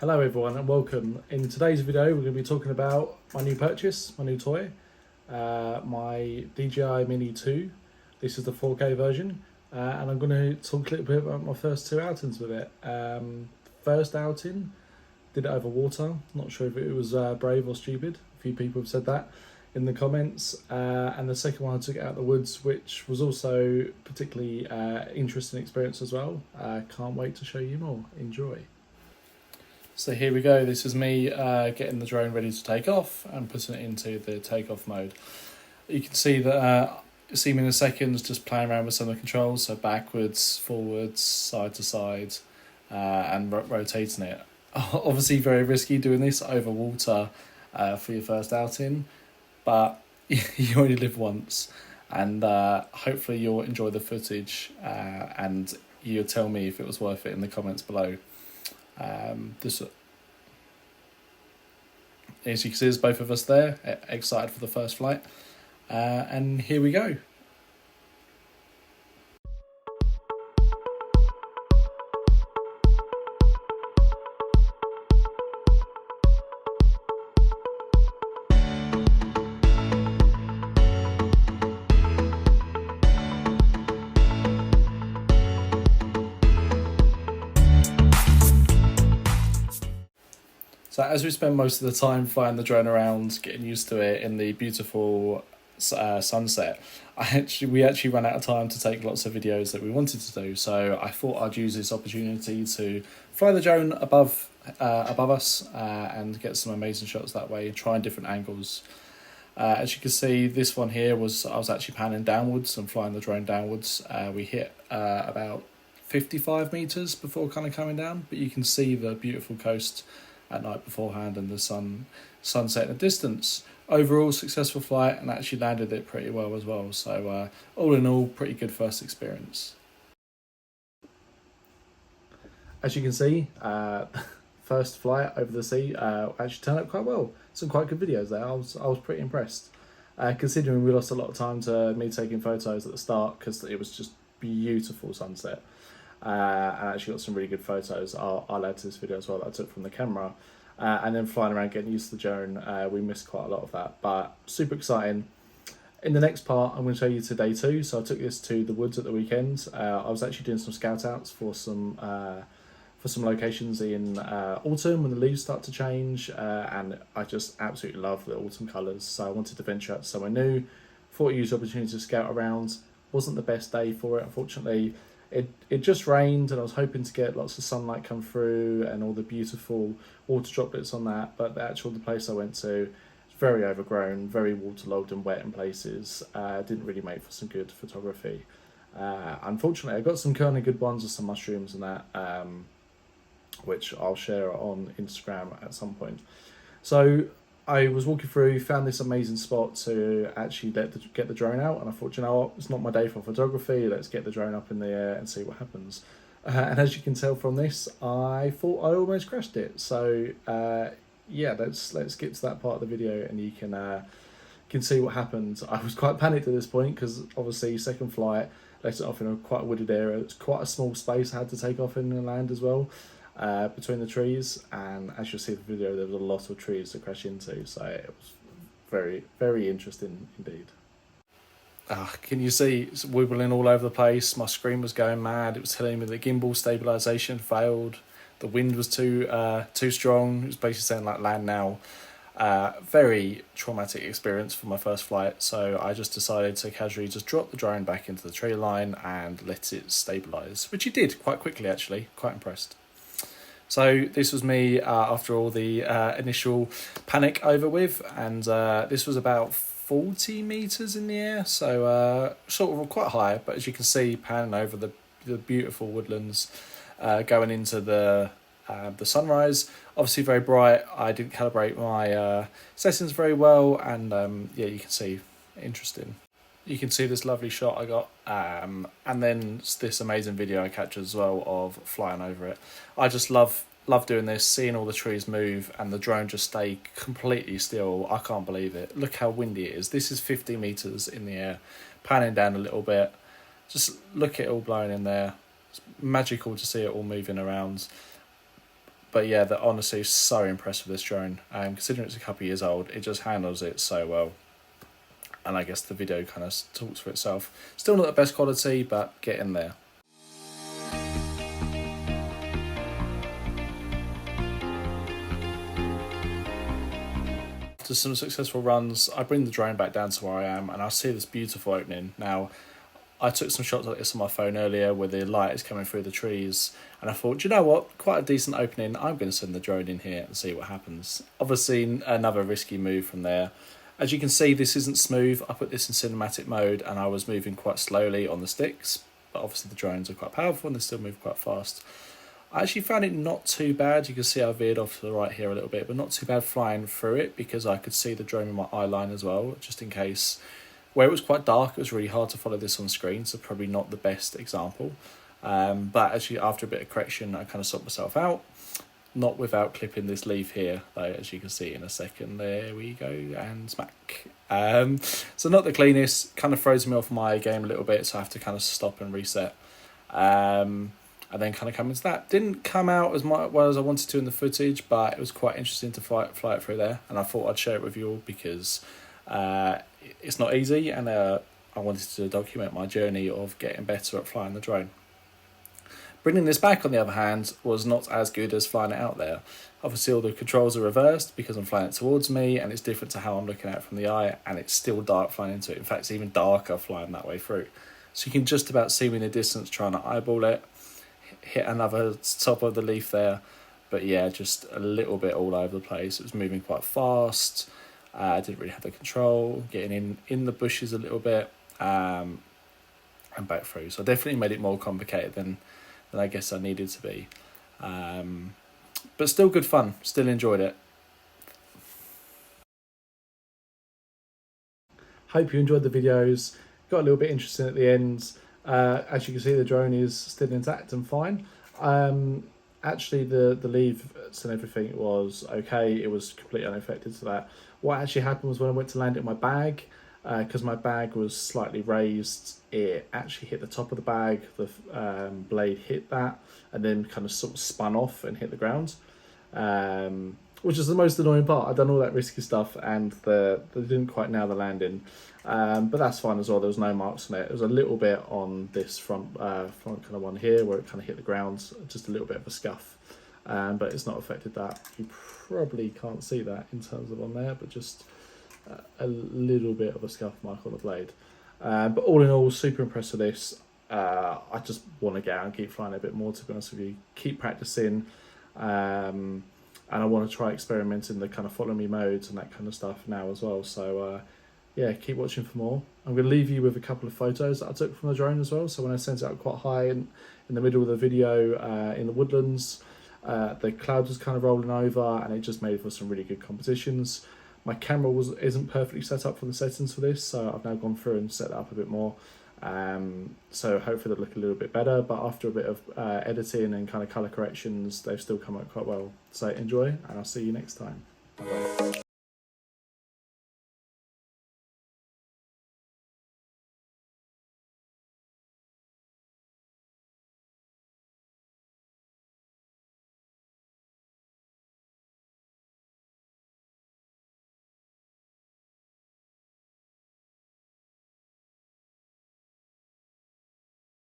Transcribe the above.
Hello everyone and welcome. In today's video we're going to be talking about my new purchase, my new toy, my DJI Mini 2. This is the 4K version and I'm going to talk a little bit about my first two outings with it. First outing, did it over water, not sure if it was brave or stupid, a few people have said that in the comments, and the second one I took it out of the woods, which was also particularly interesting experience as well. Can't wait to show you more. Enjoy. So here we go, this is me getting the drone ready to take off and putting it into the takeoff mode. You can see that, see me in a second just playing around with some of the controls, so backwards, forwards, side to side, and rotating it. Obviously very risky doing this over water for your first outing, but you only live once, and hopefully you'll enjoy the footage and you'll tell me if it was worth it in the comments below. As you can see, there's both of us there, excited for the first flight, and here we go. So as we spend most of the time flying the drone around, getting used to it in the beautiful sunset, we actually ran out of time to take lots of videos that we wanted to do. So I thought I'd use this opportunity to fly the drone above us and get some amazing shots that way, trying different angles. As you can see, this one here I was actually panning downwards and flying the drone downwards. We hit about 55 meters before kind of coming down, but you can see the beautiful coast at night beforehand and the sunset in the distance. Overall successful flight, and actually landed it pretty well as well, so all in all pretty good first experience. As you can see, first flight over the sea actually turned out quite well. Some quite good videos there. I was pretty impressed, considering we lost a lot of time to me taking photos at the start because it was just beautiful sunset. And I actually got some really good photos I'll add to this video as well that I took from the camera, and then flying around getting used to the drone, we missed quite a lot of that, but super exciting. In the next part I'm going to show you to day two. So I took this to the woods at the weekend. I was actually doing some scout outs for some locations in autumn when the leaves start to change, and I just absolutely love the autumn colours, so I wanted to venture out to somewhere new. Thought I'd use the opportunity to scout around. Wasn't the best day for it, unfortunately. It just rained, and I was hoping to get lots of sunlight come through and all the beautiful water droplets on that, but the place I went to was very overgrown, very waterlogged and wet in places. Didn't really make for some good photography. Unfortunately, I got some kind of good ones with some mushrooms and that, which I'll share on Instagram at some point. So I was walking through, found this amazing spot to actually get the drone out, and I thought, you know what, it's not my day for photography, let's get the drone up in the air and see what happens. And as you can tell from this, I thought I almost crashed it. So yeah, let's get to that part of the video and you can see what happened. I was quite panicked at this point because obviously second flight, let it off in quite a wooded area. It's quite a small space I had to take off in and land as well, between the trees, and as you'll see in the video, there was a lot of trees to crash into, so it was very, very interesting indeed. Can you see it's wibbling all over the place? My screen was going mad. It was telling me the gimbal stabilization failed, the wind was too strong. It was basically saying like land now. Very traumatic experience for my first flight, so I just decided to casually just drop the drone back into the tree line and let it stabilize, which it did quite quickly actually. Quite impressed. So this was me after all the initial panic over with, and this was about 40 meters in the air, so sort of quite high, but as you can see, panning over the beautiful woodlands, going into the sunrise. Obviously very bright. I didn't calibrate my settings very well, and yeah, you can see, interesting. You can see this lovely shot I got, and then this amazing video I captured as well of flying over it. I just love doing this, seeing all the trees move and the drone just stay completely still. I can't believe it. Look how windy it is. This is 50 meters in the air, panning down a little bit. Just look at it all blowing in there. It's magical to see it all moving around. But yeah, they're honestly so impressed with this drone. Considering it's a couple of years old, it just handles it so well. And I guess the video kind of talks for itself. Still not the best quality, but getting there. After some successful runs, I bring the drone back down to where I am and I see this beautiful opening. Now, I took some shots like this on my phone earlier where the light is coming through the trees, and I thought, you know what, quite a decent opening, I'm going to send the drone in here and see what happens. Obviously, another risky move from there. As you can see, this isn't smooth. I put this in cinematic mode and I was moving quite slowly on the sticks, but obviously the drones are quite powerful and they still move quite fast. I actually found it not too bad. You can see I veered off to the right here a little bit, but not too bad flying through it because I could see the drone in my eye line as well, just in case. Where it was quite dark, it was really hard to follow this on screen, so probably not the best example. But actually, after a bit of correction, I kind of sorted myself out. Not without clipping this leaf here, though, as you can see in a second. There we go, and smack. So not the cleanest, kind of throws me off my game a little bit, so I have to kind of stop and reset. And then kind of come into that. Didn't come out as well as I wanted to in the footage, but it was quite interesting to fly it through there. And I thought I'd share it with you all because it's not easy, and I wanted to document my journey of getting better at flying the drone. Bringing this back, on the other hand, was not as good as flying it out there. Obviously, all the controls are reversed because I'm flying it towards me, and it's different to how I'm looking at it from the eye, and it's still dark flying into it. In fact, it's even darker flying that way through. So you can just about see me in the distance trying to eyeball it, hit another top of the leaf there, but yeah, just a little bit all over the place. It was moving quite fast. I didn't really have the control, getting in the bushes a little bit, and back through. So I definitely made it more complicated than I guess I needed to be. But still good fun, still enjoyed it. Hope you enjoyed the videos. Got a little bit interesting at the end. As you can see, the drone is still intact and fine. Actually, the leaves and everything was okay. It was completely unaffected to that. What actually happened was when I went to land it in my bag, because my bag was slightly raised, it actually hit the top of the bag, the blade hit that, and then kind of sort of spun off and hit the ground, which is the most annoying part. I've done all that risky stuff and they didn't quite nail the landing, but that's fine as well. There was no marks on it. It was a little bit on this front kind of one here where it kind of hit the ground, just a little bit of a scuff, but it's not affected that. You probably can't see that in terms of on there, but just a little bit of a scuff mark on the blade. But all in all, super impressed with this. I just want to get out and keep flying a bit more, to be honest with you. Keep practicing, and I want to try experimenting the kind of follow me modes and that kind of stuff now as well. So yeah, keep watching for more. I'm going to leave you with a couple of photos that I took from the drone as well. So when I sent it out quite high in the middle of the video, in the woodlands, the cloud was kind of rolling over and it just made for some really good compositions. My camera isn't perfectly set up for the settings for this, so I've now gone through and set that up a bit more. So hopefully they'll look a little bit better, but after a bit of editing and kind of colour corrections, they've still come out quite well. So enjoy, and I'll see you next time. Bye-bye.